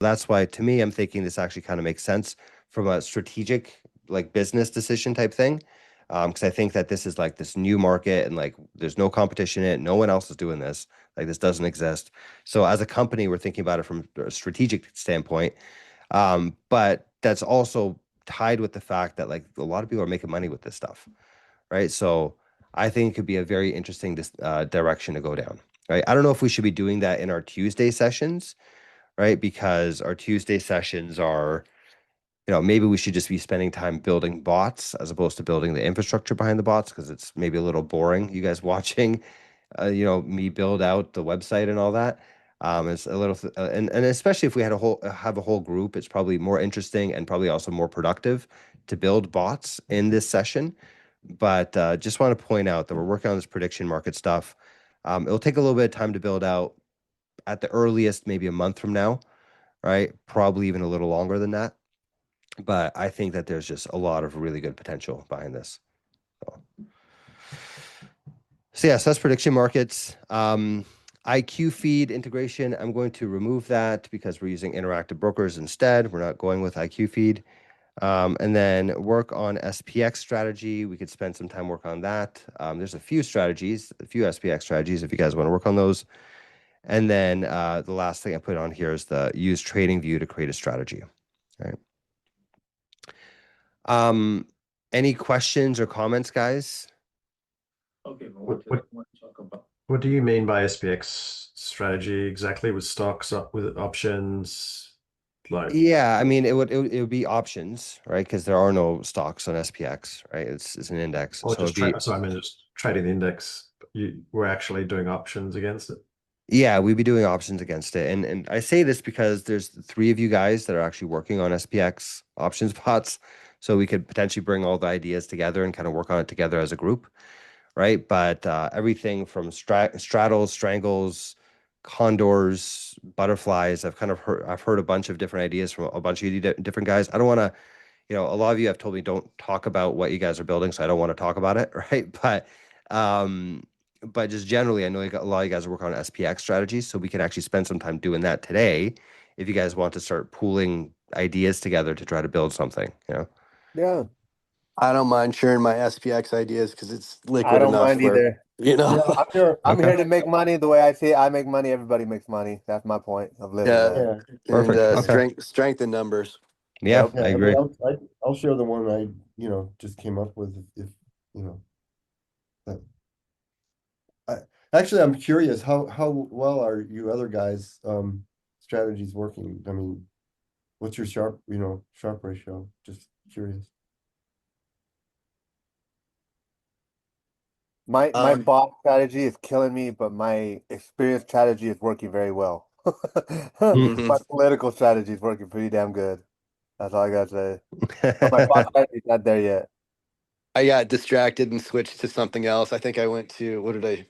That's why, to me, I'm thinking this actually kind of makes sense from a strategic, like business decision type thing. Because I think that this is like this new market and like there's no competition in it. No one else is doing this. Like this doesn't exist. So as a company, we're thinking about it from a strategic standpoint. But that's also tied with the fact that like a lot of people are making money with this stuff, right? So I think it could be a very interesting direction to go down, right? I don't know if we should be doing that in our Tuesday sessions, right? Because our Tuesday sessions are, maybe we should just be spending time building bots as opposed to building the infrastructure behind the bots because it's maybe a little boring. You guys watching, me build out the website and all that. It's a little, and especially if we had have a whole group, it's probably more interesting and probably also more productive to build bots in this session. But just want to point out that we're working on this prediction market stuff. It'll take a little bit of time to build out. At the earliest, maybe a month from now, right? Probably even a little longer than that. But I think that there's just a lot of really good potential behind this. So yes, that's prediction markets. IQ feed integration, I'm going to remove that because we're using interactive brokers instead. We're not going with IQ feed. And then work on SPX strategy. We could spend some time work on that. There's a few strategies, a few SPX strategies if you guys want to work on those. And then the last thing I put on here is the use trading view to create a strategy. All right. Any questions or comments, guys? Okay, but what talk about? What do you mean by SPX strategy exactly? With stocks, with options, like? Yeah, I mean it would be options, right? Because there are no stocks on SPX, right? It's an index, Or so just it'd be so I mean just trading the index. You were actually doing options against it. yeah, we'd be doing options against it, and I say this because there's three of you guys that are actually working on SPX options bots, so we could potentially bring all the ideas together and kind of work on it together as a group. Right? But everything from straddles, strangles, condors, butterflies. I've heard a bunch of different ideas from a bunch of different guys. I don't want to, a lot of you have told me don't talk about what you guys are building, so I don't want to talk about it, right? But just generally, I know a lot of you guys are working on SPX strategies, so we can actually spend some time doing that today if you guys want to start pooling ideas together to try to build something. Yeah. I don't mind sharing my SPX ideas because it's I liquid don't enough mind where, either. I'm Okay. here to make money the way I see it. I make money, everybody makes money. That's my point of living. Yeah. life. Perfect. Okay. strength in numbers. Yeah, Yep. I agree. I'll share the one I, just came up with if, actually, I'm curious, how well are you other guys, strategies working? I mean, what's your sharp ratio? Just curious. My bot strategy is killing me, but my experience strategy is working very well. My political strategy is working pretty damn good. That's all I gotta say. But my bot strategy is not there yet. I got distracted and switched to something else. I think I went to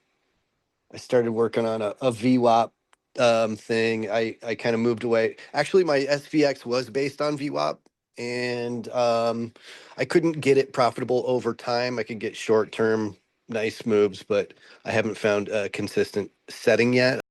I started working on a VWAP thing. I kind of moved away. Actually, my SPX was based on VWAP, and I couldn't get it profitable over time. I could get short term nice moves, but I haven't found a consistent setting yet.